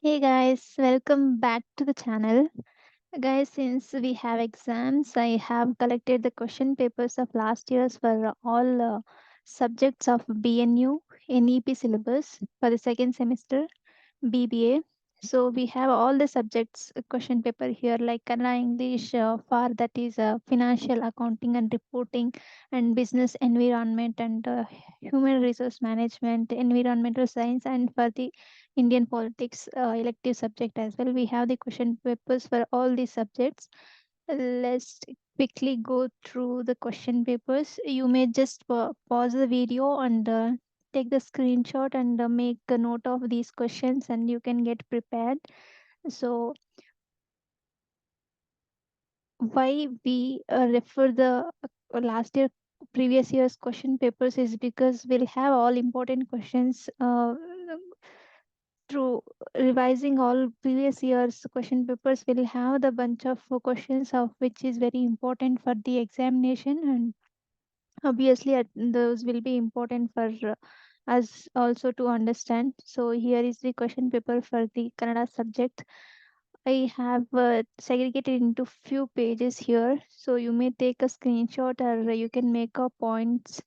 Hey guys, welcome back to the channel. Guys, since we have exams, I have collected the question papers of last year's for all subjects of BNU NEP syllabus for the second semester. BBA. So we have all the subjects question paper here like Kannada English for that is financial accounting and reporting and business environment and human resource management, environmental science and for the Indian politics elective subject as well. We have the question papers for all these subjects. Let's quickly go through the question papers. You may just pause the video and take the screenshot and make a note of these questions and you can get prepared. So why we refer the last year previous year's question papers is because we'll have all important questions through revising all previous year's question papers. We'll have the bunch of questions of which is very important for the examination, and obviously those will be important for us also to understand. So here is the question paper for the Kannada subject. I have segregated into few pages here, so you may take a screenshot or you can make a points.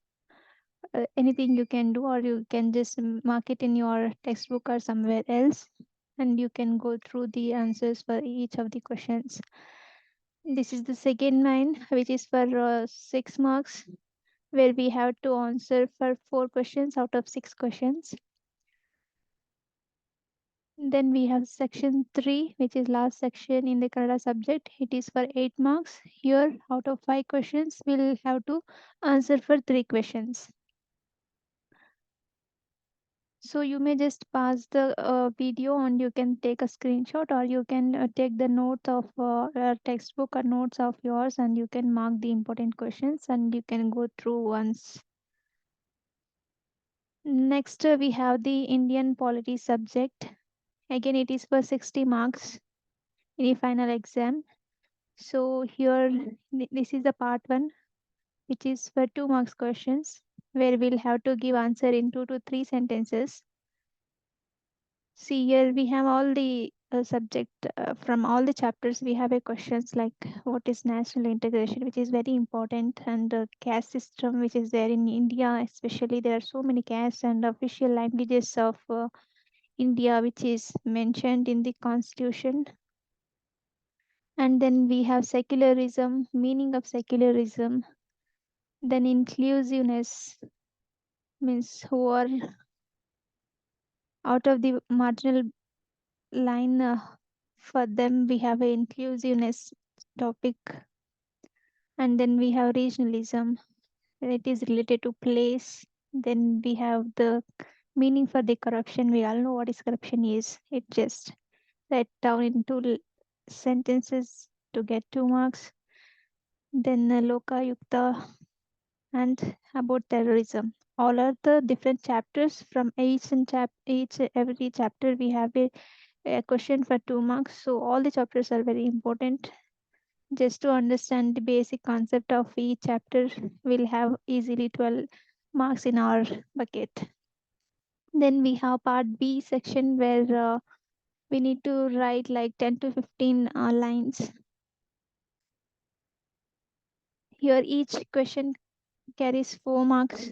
Anything you can do, or you can just mark it in your textbook or somewhere else, and you can go through the answers for each of the questions. This is the second line, which is for 6 marks, where we have to answer for 4 questions out of 6 questions. Then we have section 3, which is last section in the Kannada subject. It is for 8 marks. Here, out of 5 questions, we'll have to answer for 3 questions. So you may just pause the video and you can take a screenshot, or you can take the notes of textbook or notes of yours and you can mark the important questions and you can go through once. Next, we have the Indian polity subject. Again, it is for 60 marks in the final exam. So here, this is the part 1, which is for 2 marks questions, where we'll have to give answer in 2 to 3 sentences. See here, we have all the subject from all the chapters. We have a questions like what is national integration, which is very important, and caste system, which is there in India, especially. There are so many castes and official languages of India, which is mentioned in the constitution. And then we have secularism, meaning of secularism. Then inclusiveness means who are out of the marginal line. For them, we have a inclusiveness topic. And then we have regionalism. It is related to place. Then we have the meaning for the corruption. We all know what is corruption is. It just write down into sentences to get 2 marks. Then Lokayukta and about terrorism. All are the different chapters from each every chapter we have a question for 2 marks. So all the chapters are very important. Just to understand the basic concept of each chapter, we'll have easily 12 marks in our bucket. Then we have part B section where we need to write like 10 to 15 lines. Here each question carries 4 marks.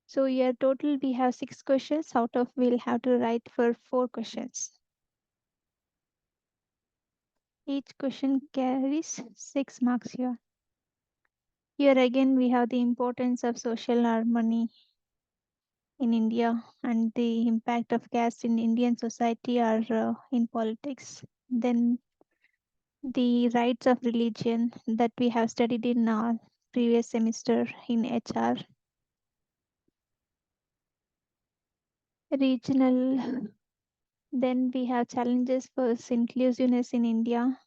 So here total we have 6 questions, out of we'll have to write for 4 questions. Each question carries 6 marks here. Here again we have the importance of social harmony in India and the impact of caste in Indian society or in politics. Then the rights of religion that we have studied in our previous semester in HR. Regional. Then we have challenges for inclusiveness in India.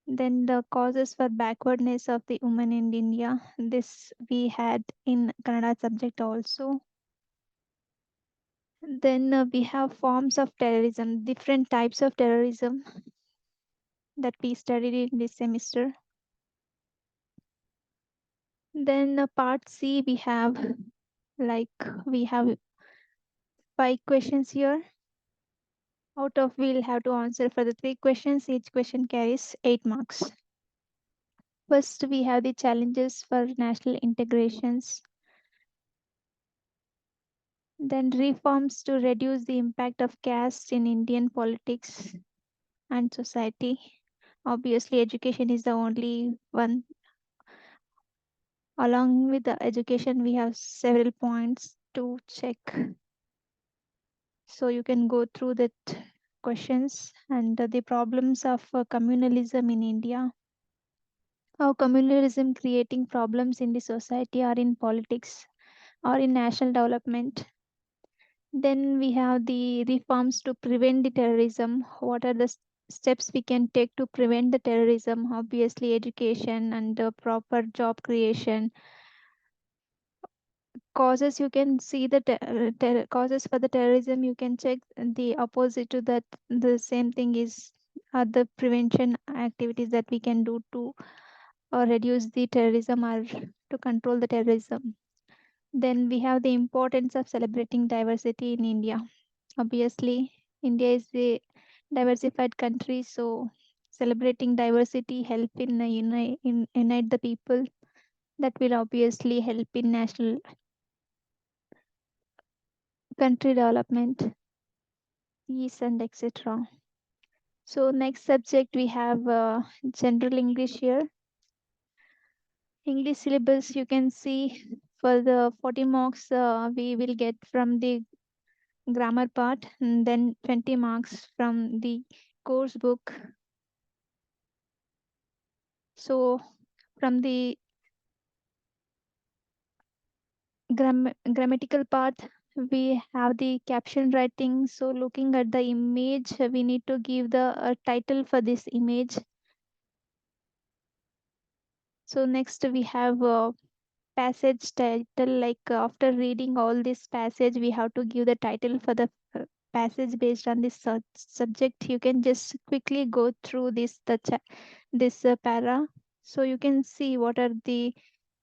Then the causes for backwardness of the women in India. This we had in Kannada subject also. Then we have forms of terrorism, different types of terrorism that we studied in this semester. Then part C we have like we have 5 questions here. Out of we'll have to answer for the 3 questions. Each question carries 8 marks. First, we have the challenges for national integrations, then reforms to reduce the impact of caste in Indian politics and society. Obviously, education is the only one. Along with the education, we have several points to check. So you can go through that questions and the problems of communalism in India. How communalism creating problems in the society or in politics or in national development. Then we have the reforms to prevent the terrorism. What are the steps we can take to prevent the terrorism? Obviously, education and proper job creation. Causes, you can see the causes for the terrorism. You can check the opposite to that. The same thing is other prevention activities that we can do to reduce the terrorism or to control the terrorism. Then we have the importance of celebrating diversity in India. Obviously, India is a diversified country, so celebrating diversity help in, unite the people. That will obviously help in national country development, peace, and etc. So next subject we have general English here. English syllabus, you can see for the 40 marks we will get from the grammar part, and then 20 marks from the course book. So from the grammatical part, we have the caption writing. So looking at the image, we need to give the title for this image. So next we have passage title, like after reading all this passage we have to give the title for the passage based on this subject. You can just quickly go through this para. So you can see what are the,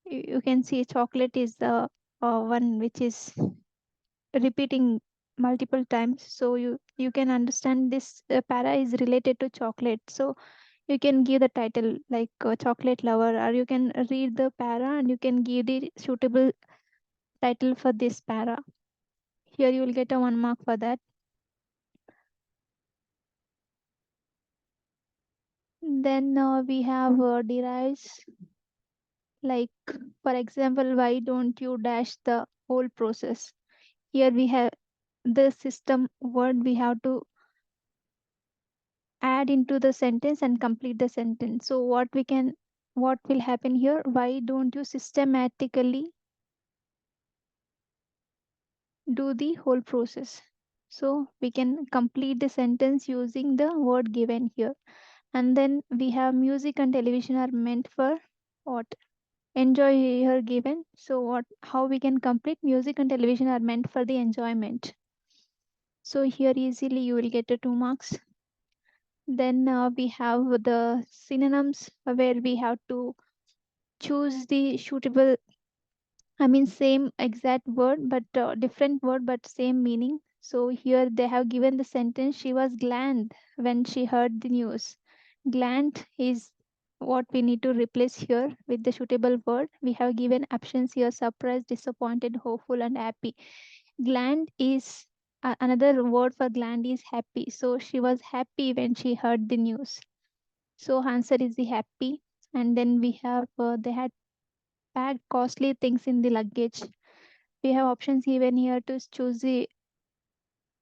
you can see chocolate is the one which is repeating multiple times. So you can understand this para is related to chocolate. So you can give the title like chocolate lover, or you can read the para and you can give the suitable title for this para. Here you will get a 1 mark for that. Then we have derives, like for example, why don't you dash the whole process. Here we have the system word we have to add into the sentence and complete the sentence. So what will happen here, why don't you systematically do the whole process. So we can complete the sentence using the word given here. And then we have music and television are meant for what, enjoy here given. So what, how we can complete, music and television are meant for the enjoyment. So here easily you will get a 2 marks. Then we have the synonyms where we have to choose the suitable, I mean same exact word but different word but same meaning. So here they have given the sentence, she was glad when she heard the news. Glad is what we need to replace here with the suitable word. We have given options here, surprised, disappointed, hopeful, and happy. Glad is another word for glad is happy. So she was happy when she heard the news. So answer is the happy. And then we have they had packed costly things in the luggage. We have options given here to choose the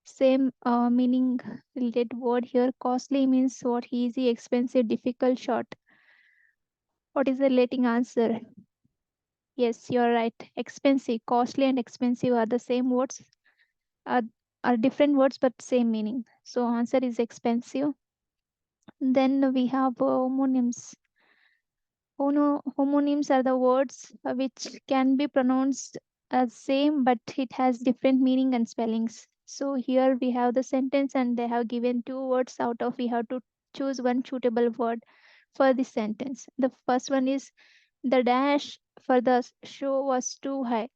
same meaning related word here. Costly means what, easy, expensive, difficult, short. What is the relating answer? Yes, you're right. Expensive, costly, and expensive are the same words, are, are different words but same meaning. So answer is expensive. Then we have homonyms. Homonyms are the words which can be pronounced as same but it has different meaning and spellings. So here we have the sentence and they have given 2 words, out of we have to choose one suitable word for this sentence. The first one is, the dash for the show was too high.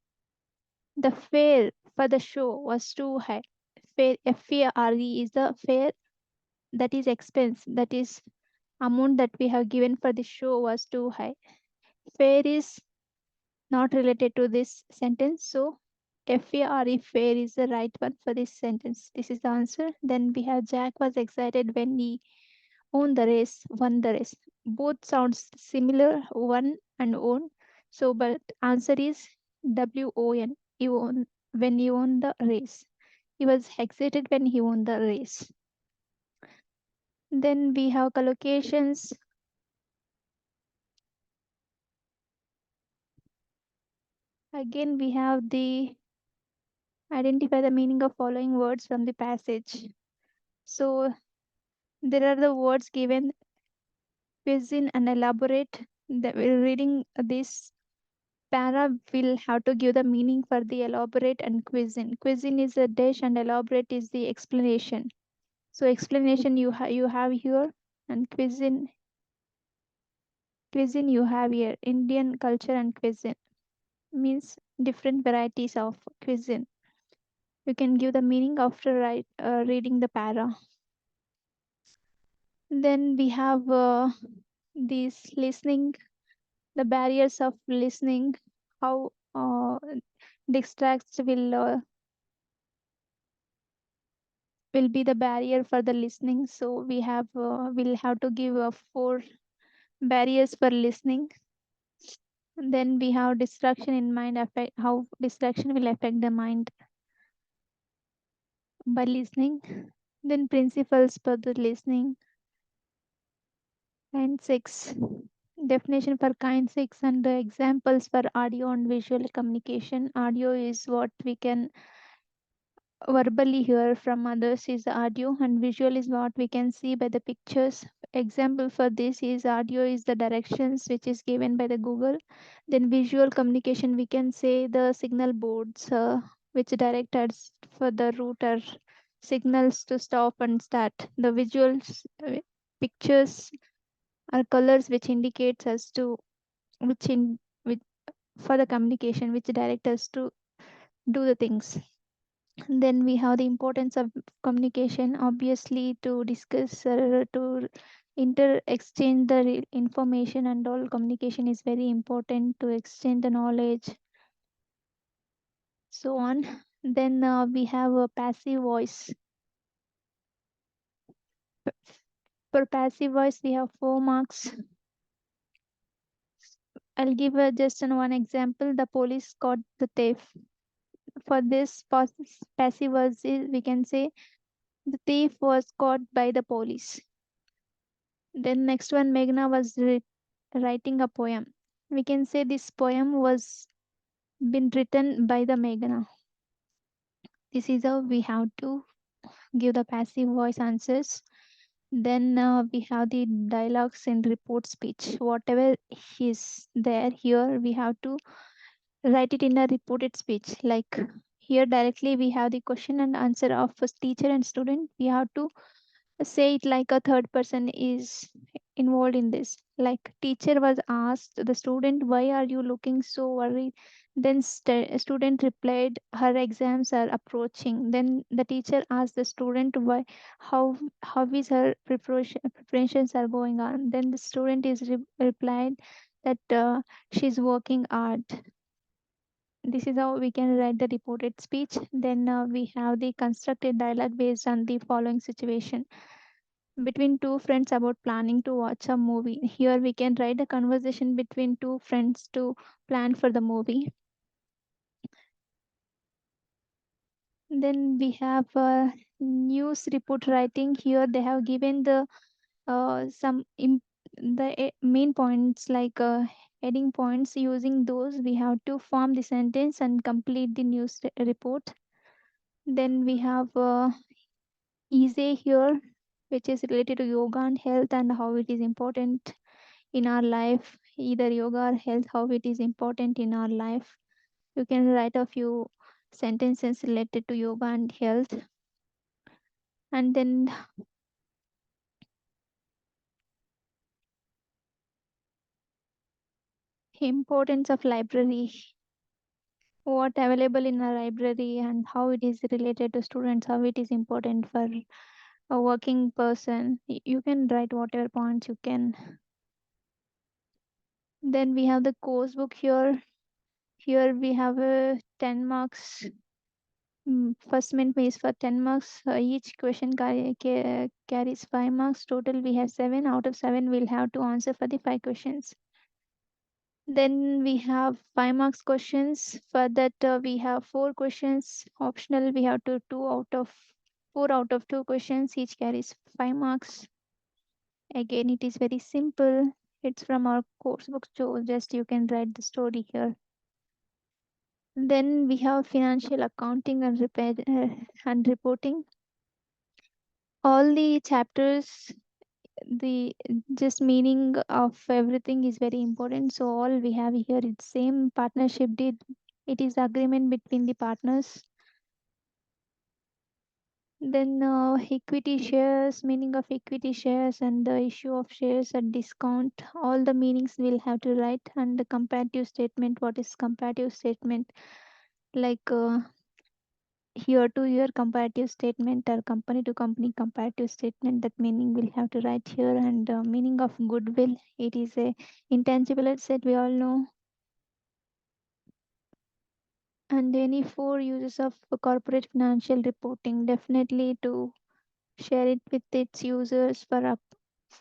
The fare for the show was too high. FARE is the fare, that is expense, that is amount that we have given for the show was too high. Fare is not related to this sentence, so FARE, fare is the right one for this sentence. This is the answer. Then we have Jack was excited when he won the race. Both sounds similar, won and own. So, but answer is WON. He won when he won the race. He was excited when he won the race. Then we have collocations. Again, we have the identify the meaning of following words from the passage. So there are the words given, cuisine and elaborate. Reading this para will have to give the meaning for the elaborate and cuisine. Cuisine is a dish and elaborate is the explanation. So explanation you have here, and cuisine you have here. Indian culture and cuisine means different varieties of cuisine. You can give the meaning after reading the para. Then we have this listening, the barriers of listening, how distracts will be the barrier for the listening. So we'll have to give four barriers for listening. And then we have distraction in mind, affect how distraction will affect the mind by listening. Then principles for the listening. Kind six, definition for kind six, and the examples for audio and visual communication. Audio is what we can verbally hear from others is audio, and visual is what we can see by the pictures. Example for this is audio is the directions which is given by the Google. Then visual communication, we can say the signal boards which direct us for the router signals to stop and start. The visuals pictures are colors which indicates us to which in which for the communication which direct us to do the things. Then we have the importance of communication, obviously, to discuss, to exchange the information and all. Communication is very important to exchange the knowledge, so on. Then we have a passive voice. For passive voice, we have 4 marks. I'll give just one example. The police caught the thief. For this passive voice, we can say the thief was caught by the police. Then next one, Meghna was writing a poem. We can say this poem was been written by the Meghna. This is how we have to give the passive voice answers. Then we have the dialogues in report speech. Whatever is there here, we have to write it in a reported speech. Like here directly we have the question and answer of a teacher and student. We have to say it like a third person is involved in this. Like teacher was asked the student, why are you looking so worried? Then student replied, her exams are approaching. Then the teacher asked the student, why how is her preparations are going on? Then the student is replied that she's working hard. This is how we can write the reported speech. Then we have the constructed dialogue based on the following situation between two friends about planning to watch a movie. Here we can write a conversation between two friends to plan for the movie. Then we have news report writing. Here they have given the main points like heading points. Using those, we have to form the sentence and complete the news report. Then we have easy here, which is related to yoga and health and how it is important in our life, either yoga or health, how it is important in our life. You can write a few sentences related to yoga and health. And then importance of library. what available in a library and how it is related to students, how it is important for a working person. You can write whatever points you can. Then we have the course book here. Here we have a 10 marks. First mint is for 10 marks. Each question carries 5 marks. Total we have 7. Out of 7 we'll have to answer for the 5 questions. Then we have 5 marks questions. For that we have 4 questions. Optional we have to 2 out of 4 out of 2 questions. Each carries 5 marks. Again it is very simple. It's from our course book, so just you can write the story here. Then we have financial accounting and and reporting. All the chapters, the just meaning of everything is very important. So all we have here is same partnership deed. It is agreement between the partners. Then equity shares, meaning of equity shares and the issue of shares at discount. All the meanings we'll have to write, and the comparative statement. What is comparative statement? Like year to year comparative statement or company to company comparative statement. That meaning we'll have to write here. And meaning of goodwill. It is a intangible asset. We all know. And any 4 uses of corporate financial reporting, definitely to share it with its users for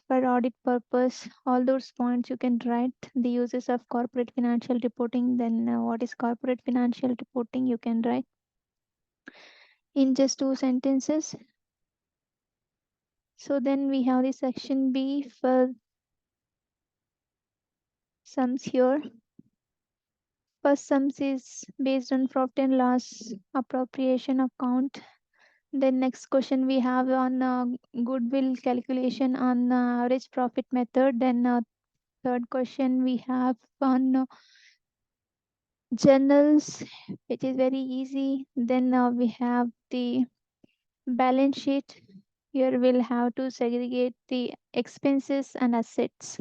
audit purpose. All those points you can write the uses of corporate financial reporting. Then what is corporate financial reporting, you can write in just 2 sentences. So then we have the section B for sums here. First sums is based on profit and loss appropriation account. Then next question we have on goodwill calculation on average profit method. Then third question we have on journals, which is very easy. Then we have the balance sheet. Here we'll have to segregate the expenses and assets.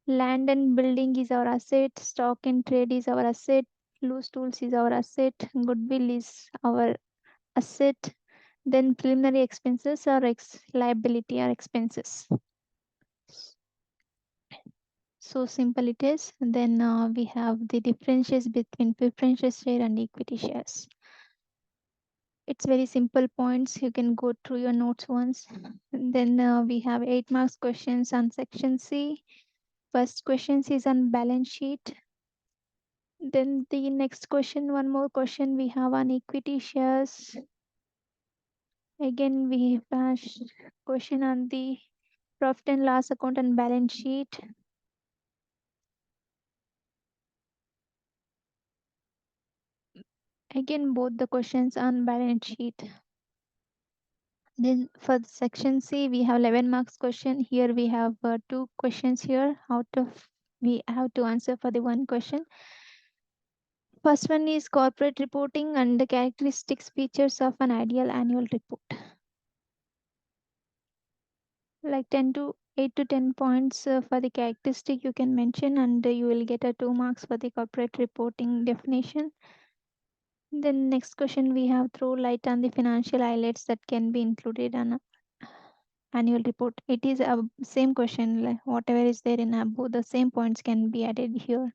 Land and building is our asset, stock and trade is our asset, loose tools is our asset, goodwill is our asset. Then preliminary expenses are liability or expenses. So simple it is. Then we have the differences between preferential share and equity shares. It's very simple points. You can go through your notes once. And then we have 8 marks questions on section C. First question is on balance sheet. Then the next question, one more question we have on equity shares. Again, we have question on the profit and loss account and balance sheet. Again, both the questions on balance sheet. Then for section C, we have 11 marks question. Here we have 2 questions here. Out of we have to answer for the one question. First one is corporate reporting and the characteristics features of an ideal annual report. Like 10 to 8 to 10 points for the characteristic you can mention, and you will get a 2 marks for the corporate reporting definition. Then next question we have throw light on the financial highlights that can be included on a annual report. It is a same question, like whatever is there in both the same points can be added here.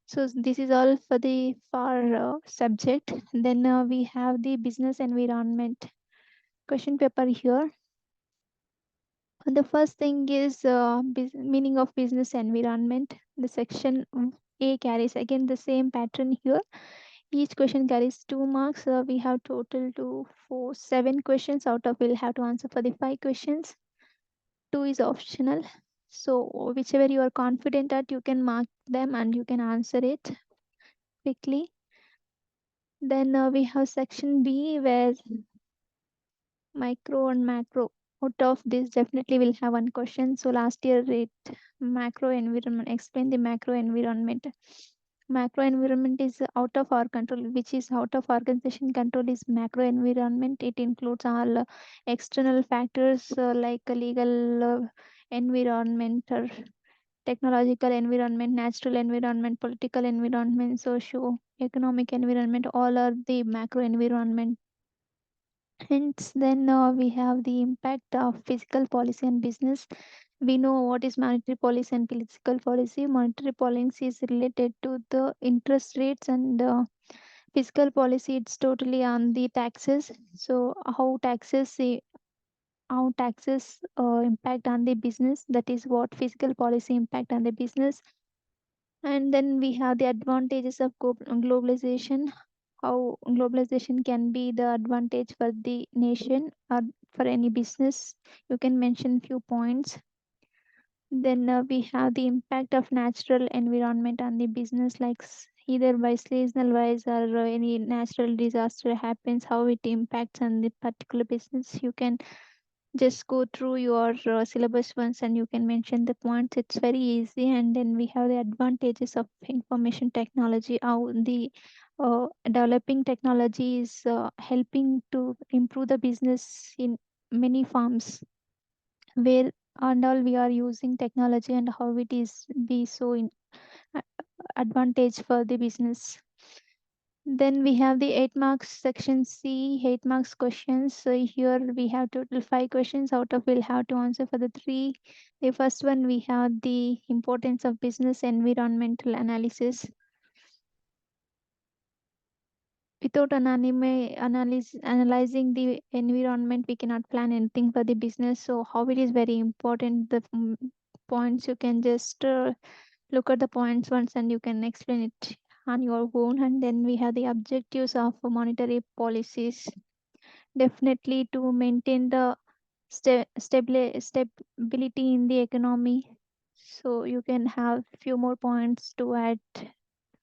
So this is all for the far subject. Then we have the business environment question paper here. The first thing is meaning of business environment. The section A carries again the same pattern here. Each question carries 2 marks. We have total to 7 questions. Out of we'll have to answer for the 5 questions. 2 is optional. So whichever you are confident at, you can mark them and you can answer it quickly. Then we have section B where micro and macro. Out of this, definitely will have one question. So last year, it macro environment. Explain the macro environment. Macro environment is out of our control, which is out of organization control is macro environment. It includes all external factors like legal environment or technological environment, natural environment, political environment, socio-economic environment, all are the macro environment. Hence, then we have the impact of physical policy and business. We know what is monetary policy and fiscal policy. Monetary policy is related to the interest rates, and fiscal policy it's totally on the taxes. So how taxes impact on the business, that is what fiscal policy impact on the business. And then we have the advantages of globalization, how globalization can be the advantage for the nation or for any business. You can mention few points. Then we have the impact of natural environment on the business, like either by seasonal wise or any natural disaster happens, how it impacts on the particular business. You can just go through your syllabus once and you can mention the points. It's very easy. And then we have the advantages of information technology, how the developing technology is helping to improve the business in many forms, where and all we are using technology and how it is be so in a- advantage for the business. Then we have the 8 marks section C, 8 marks questions. So here we have total 5 questions, out of we'll have to answer for the 3. The first one we have the importance of business environmental analysis. Without analyzing the environment, we cannot plan anything for the business. So how it is very important, the points you can just look at the points once and you can explain it on your own. And then we have the objectives of monetary policies, definitely to maintain the stability in the economy. So you can have few more points to add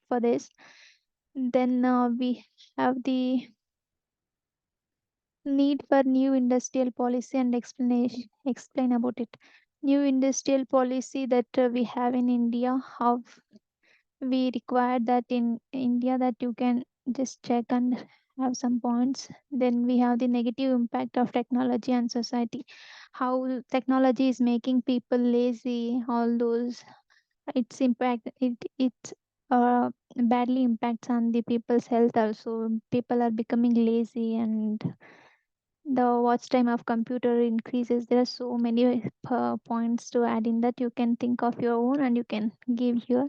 for this. Then we have the need for new industrial policy and explain about it. New industrial policy that we have in India, how we require that in India, that you can just check and have some points. Then we have the negative impact of technology and society, how technology is making people lazy, all those. Its impact, it badly impacts on the people's health also. People are becoming lazy and the watch time of computer increases. There are so many points to add in that you can think of your own and you can give here.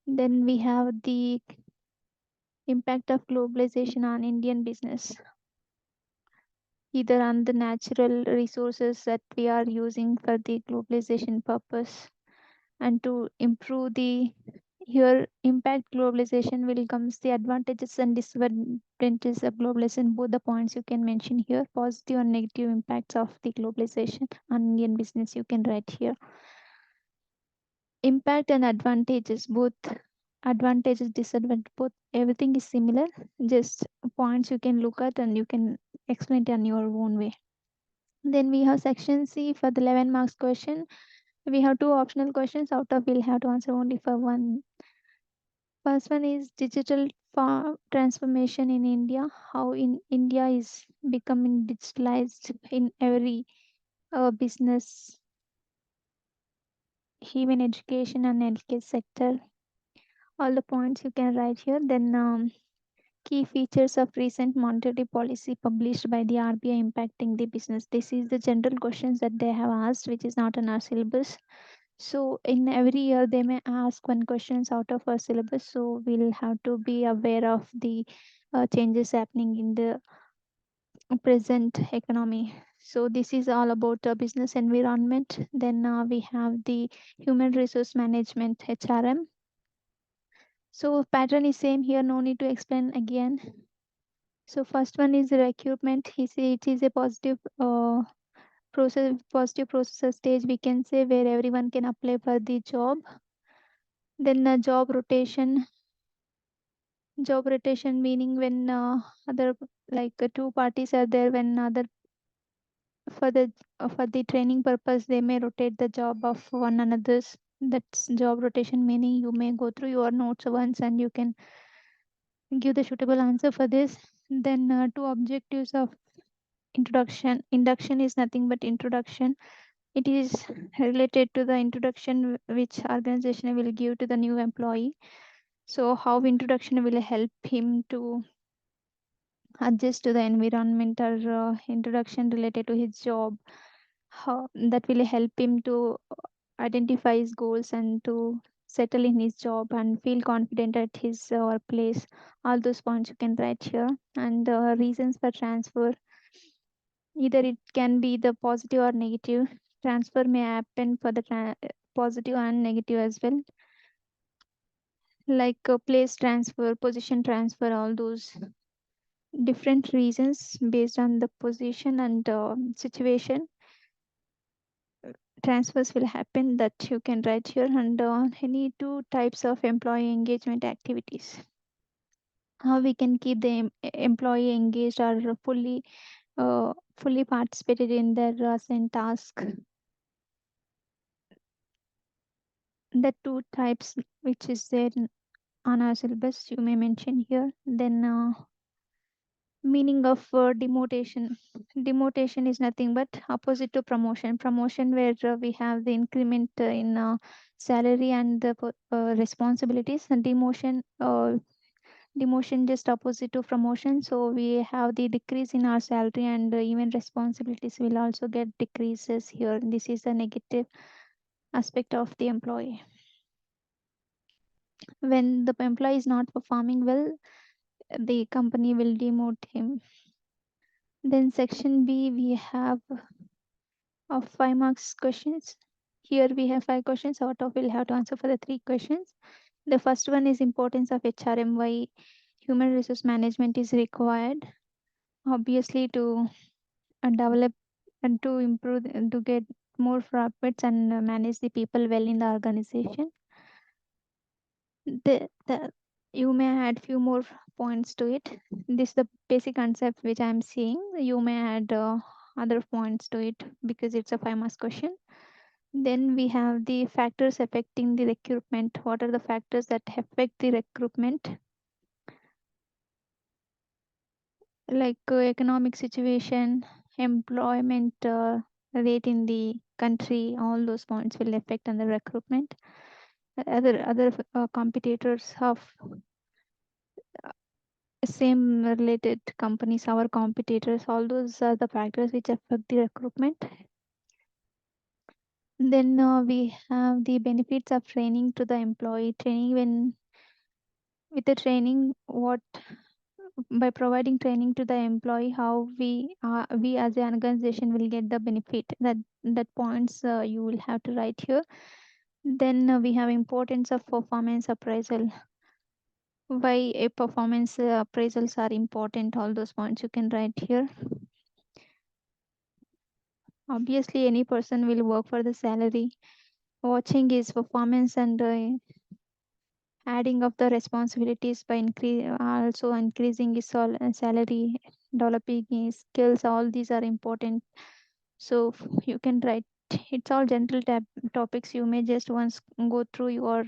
Then we have the impact of globalization on Indian business, either on the natural resources that we are using for the globalization purpose, and to improve the here impact globalization will comes the advantages and disadvantages of globalization. Both the points you can mention here, positive and negative impacts of the globalization on Indian business, you can write here. Impact and advantages, both advantages, disadvantages, both everything is similar. Just points you can look at and you can explain it in your own way. Then we have section C for the 11 marks question. We have 2 optional questions, out of we'll have to answer only for one. First one is digital transformation in India, how in India is becoming digitalized in every business, even education and healthcare sector. All the points you can write here. Then key features of recent monetary policy published by the RBI impacting the business. This is the general questions that they have asked, which is not in our syllabus. So in every year they may ask one questions out of our syllabus. So we'll have to be aware of the changes happening in the present economy. So this is all about business environment. Then we have the human resource management, HRM. So pattern is same here, no need to explain again. So first one is the recruitment. He say it is a positive process stage, we can say, where everyone can apply for the job. Then job rotation meaning when other like two parties are there, when other for the training purpose they may rotate the job of one another's. That's job rotation meaning. You may go through your notes once and you can give the suitable answer for this. Then two objectives of introduction. Induction is nothing but introduction. It is related to the introduction which organization will give to the new employee. So how introduction will help him to adjust to the environment, or introduction related to his job, how that will help him to identify his goals and to settle in his job and feel confident at his workplace. All those points you can write here. And reasons for transfer, either it can be the positive or negative. Transfer may happen for the positive and negative as well, like place transfer, position transfer, all those different reasons based on the position and situation. Transfers will happen, that you can write here. And any two types of employee engagement activities, how we can keep the employee engaged or fully participated in their assigned task. The two types which is there on our syllabus you may mention here. Then meaning of demotation. Demotation is nothing but opposite to promotion. Promotion where we have the increment in salary and the responsibilities. And demotion just opposite to promotion, so we have the decrease in our salary, and even responsibilities will also get decreases here. This is the negative aspect of the employee. When the employee is not performing well, the company will demote him. Then section B, we have of 5 marks questions. Here we have 5 questions. Out of we'll have to answer for the 3 questions. The first one is importance of HRM. Why human resource management is required? Obviously to develop and to improve and to get more profits and manage the people well in the organization. The you may add few more points to it. This is the basic concept which I'm seeing. You may add other points to it because it's a 5 marks question. Then we have the factors affecting the recruitment. What are the factors that affect the recruitment? Like economic situation, employment rate in the country, all those points will affect on the recruitment. Other competitors of same related companies, our competitors, all those are the factors which affect the recruitment. Then we have the benefits of training to the employee. Training, when with the training, what by providing training to the employee, how we as an organization will get the benefit. That points you will have to write here. Then we have importance of performance appraisal. Why a performance appraisals are important, all those points you can write here. Obviously any person will work for the salary. Watching his performance and adding up the responsibilities by also increasing his salary, developing his skills, all these are important. So you can write, it's all general topics. You may just once go through your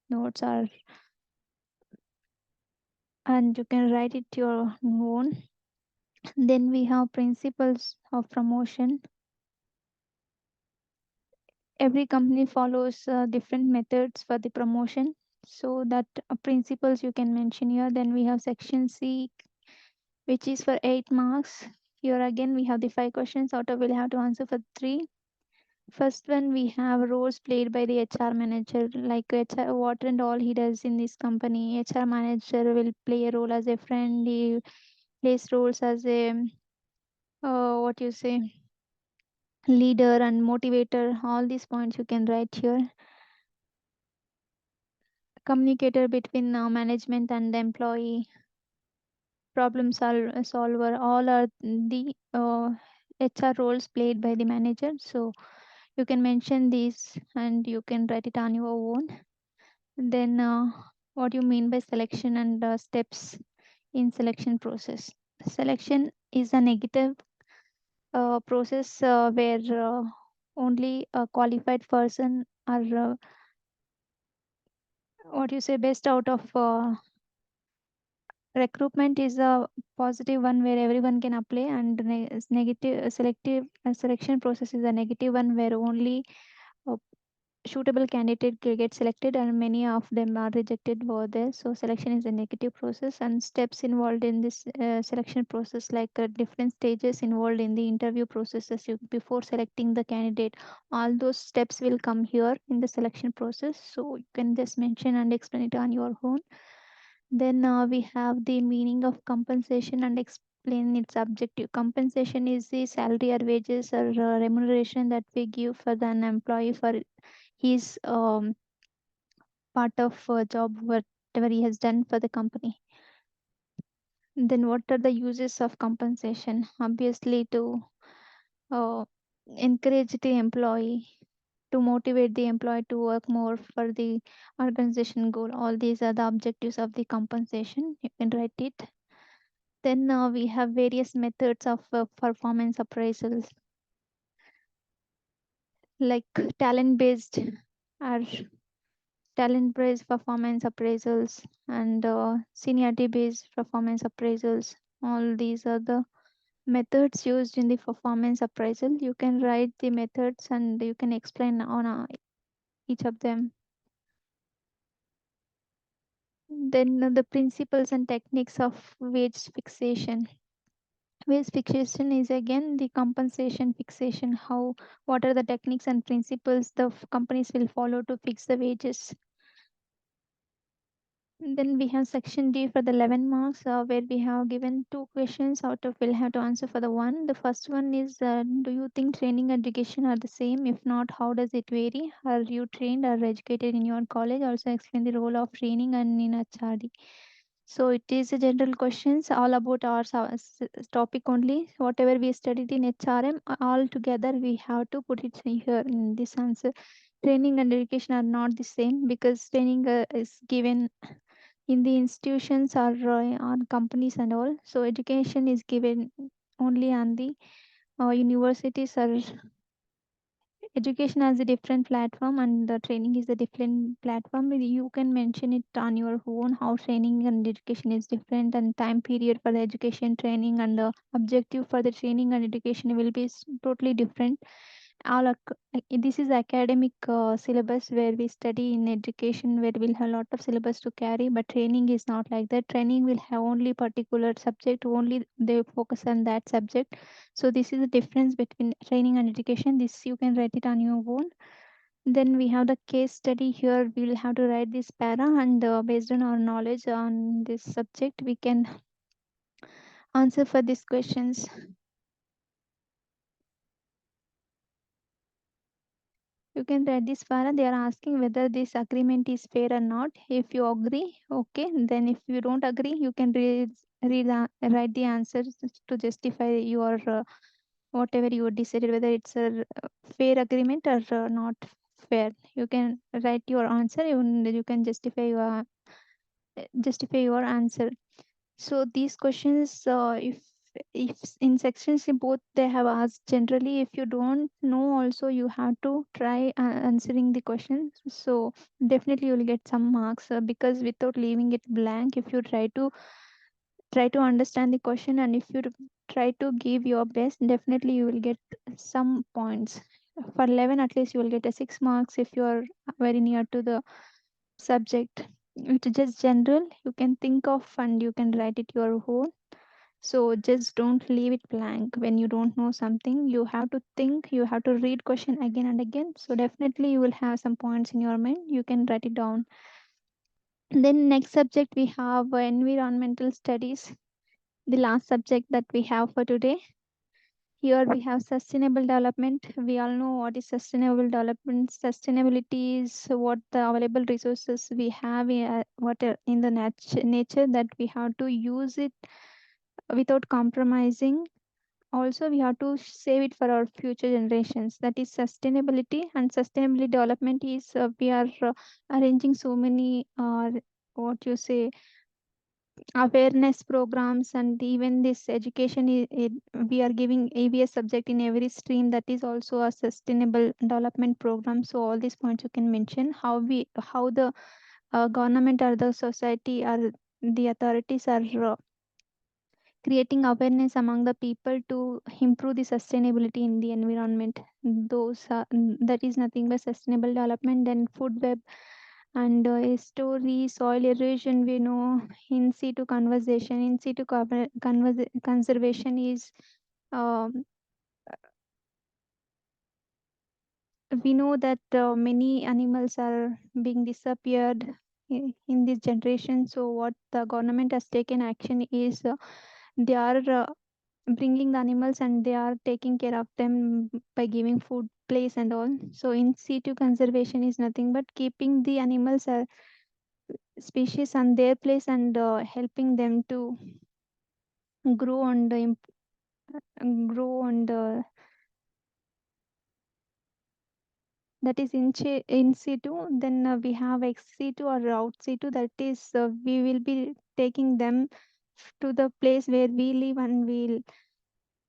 notes, or and you can write it your own. Then we have principles of promotion. Every company follows different methods for the promotion, so that principles you can mention here. Then we have section C, which is for 8 marks. Here again we have the 5 questions. Out of we'll have to answer for 3. First one, we have roles played by the HR manager, like HR, what and all he does in this company. HR manager will play a role as a friend. He plays roles as a what you say, leader and motivator. All these points you can write here. Communicator between management and the employee. Problem solver. All are the HR roles played by the manager. So you can mention these and you can write it on your own. Then what you mean by selection and steps in selection process. Selection is a negative process where only a qualified person are what you say best out of Recruitment is a positive one where everyone can apply, and negative selective selection process is a negative one where only uh, suitable candidate get selected and many of them are rejected over there. So selection is a negative process, and steps involved in this selection process, like different stages involved in the interview processes before selecting the candidate. All those steps will come here in the selection process, so you can just mention and explain it on your own. Then we have the meaning of compensation and explain its objective. Compensation is the salary or wages or remuneration that we give for an employee for his part of job, whatever he has done for the company. Then what are the uses of compensation? Obviously to uh, encourage the employee, to motivate the employee to work more for the organization goal. All these are the objectives of the compensation. You can write it. Then we have various methods of performance appraisals, like talent based or talent based performance appraisals and seniority based performance appraisals. All these are the methods used in the performance appraisal. You can write the methods and you can explain on each of them. Then the principles and techniques of wage fixation. Wage fixation is again the compensation fixation. How, what are the techniques and principles the companies will follow to fix the wages? Then we have section D for the 11 marks, where we have given two questions out of we'll have to answer for the one. The first one is, do you think training and education are the same? If not, how does it vary? Are you trained or educated in your college? Also explain the role of training and in HRD. So it is a general questions all about our topic only. Whatever we studied in HRM, all together we have to put it here in this answer. Training and education are not the same because training is given in the institutions or on companies and all. So education is given only on the universities or education has a different platform and the training is a different platform. You can mention it on your own how training and education is different, and time period for the education training and the objective for the training and education will be totally different. This is academic syllabus where we study in education where we'll have a lot of syllabus to carry, but training is not like that. Training will have only particular subject, only they focus on that subject. So this is the difference between training and education. This you can write it on your own. Then we have the case study. Here we will have to write this para, and based on our knowledge on this subject we can answer for these questions. You can write this para. They are asking whether this agreement is fair or not. If you agree, okay. Then if you don't agree, you can write the answers to justify your whatever you decided, whether it's a fair agreement or not fair. You can write your answer. You can justify your answer. So these questions, if in sections both they have asked generally, if you don't know, also you have to try answering the questions. So definitely you will get some marks because without leaving it blank, if you try to understand the question and if you try to give your best, definitely you will get some points. For 11, at least you will get a 6 marks if you are very near to the subject. It's just general. You can think of and you can write it your own. So just don't leave it blank when you don't know something. You have to think, you have to read question again and again. So definitely you will have some points in your mind. You can write it down. Then next subject we have environmental studies, the last subject that we have for today. Here we have sustainable development. We all know what is sustainable development. Sustainability is what the available resources we have in the nature that we have to use it without compromising. Also, we have to save it for our future generations. That is sustainability, and sustainability development is we are arranging so many what you say awareness programs, and even this education we are giving ABS subject in every stream. That is also a sustainable development program. So all these points you can mention how the government or the society are the authorities are creating awareness among the people to improve the sustainability in the environment. That is nothing but sustainable development. Then food web and story, soil erosion. We know in situ conservation, conservation is. Um, we know that many animals are being disappeared in this generation. So what the government has taken action is they are bringing the animals and they are taking care of them by giving food, place and all. So in situ conservation is nothing but keeping the animals species on their place and helping them to grow and grow and that is in situ. Then we have ex situ or out situ, that is we will be taking them to the place where we live and we'll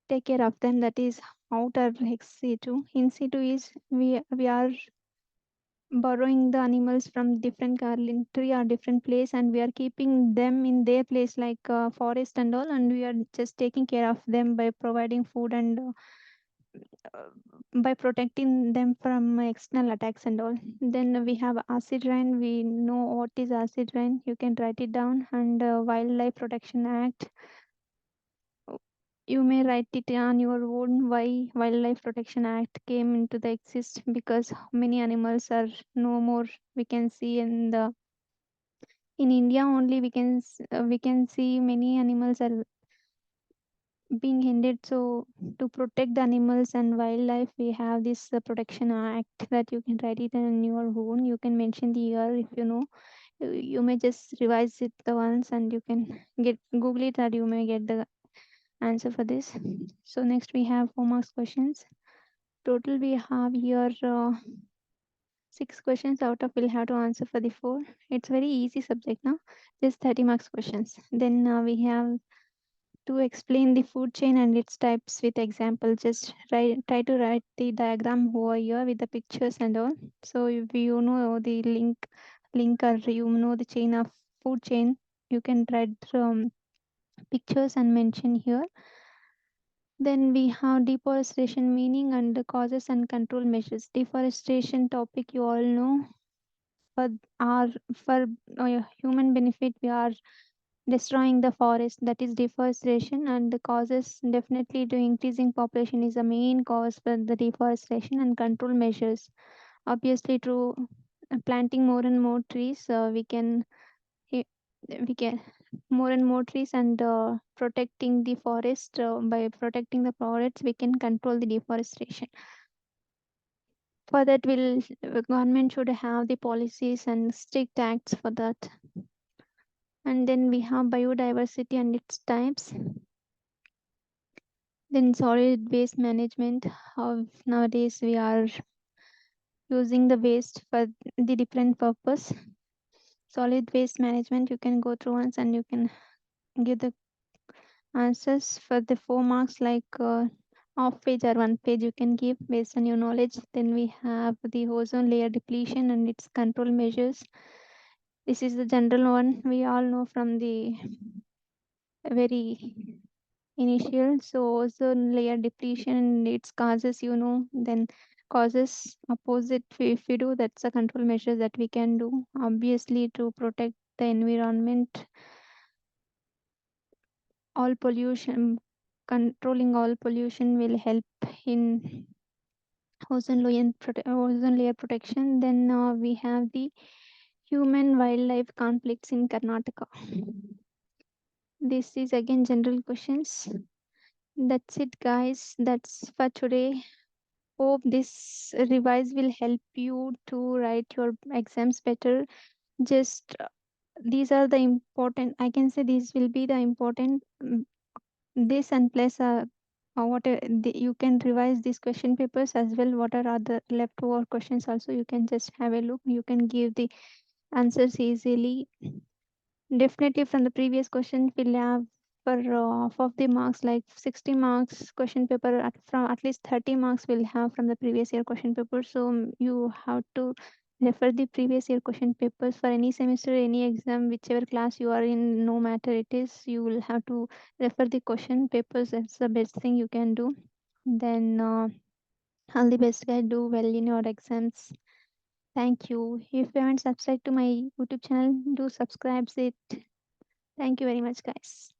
take care of them, that is out or ex situ. In situ is we are borrowing the animals from different country or different place and we are keeping them in their place like forest and all, and we are just taking care of them by providing food and uh, by protecting them from external attacks and all. Then we have acid rain. We know what is acid rain. You can write it down. And Wildlife Protection Act. You may write it on your own. Why Wildlife Protection Act came into the exist, because many animals are no more. We can see in India only we can see many animals are being hindered. So to protect the animals and wildlife, we have this Protection Act that you can write it in your own. You can mention the year if you know. You may just revise it the once and you can get Google it and you may get the answer for this. So next we have 4 marks questions. Total we have here 6 questions, out of we'll have to answer for the 4. It's very easy subject now. Just 30 marks questions. Then we have to explain the food chain and its types with example. Just try to write the diagram over here with the pictures and all. So if you know the link or you know the chain of food chain, you can write pictures and mention here. Then we have deforestation meaning and the causes and control measures. Deforestation topic you all know. For our for human benefit, we are destroying the forest, that is deforestation, and the causes definitely to increasing population is the main cause for the deforestation. And control measures, obviously through planting more and more trees eh, we can more and more trees and protecting the forest. By protecting the forests we can control the deforestation. For that will government should have the policies and strict acts for that. And then we have biodiversity and its types. Then solid waste management. How nowadays we are using the waste for the different purpose. Solid waste management, you can go through once and you can give the answers for the 4 marks, like off page or 1 page you can give based on your knowledge. Then we have the ozone layer depletion and its control measures. This is the general one we all know from the very initial. So ozone layer depletion and its causes, then causes opposite, if we do, that's a control measure that we can do. Obviously to protect the environment, all pollution, controlling all pollution will help in ozone layer protection. Then we have the human wildlife conflicts in Karnataka. This is again general questions. That's it, guys. That's for today. Hope this revise will help you to write your exams better. Just these are the important, I can say these will be the important, this and plus what you can revise these question papers as well. What are other leftover questions also, you can just have a look. You can give the answers easily. Definitely from the previous question we'll have for half of the marks, like 60 marks question paper, from at least 30 marks we'll have from the previous year question paper. So you have to refer the previous year question papers for any semester, any exam, whichever class you are in, no matter it is, you will have to refer the question papers. That's the best thing you can do. Then all the best, guys. Do well in your exams. Thank you. If you haven't subscribed to my YouTube channel, do subscribe it. Thank you very much, guys.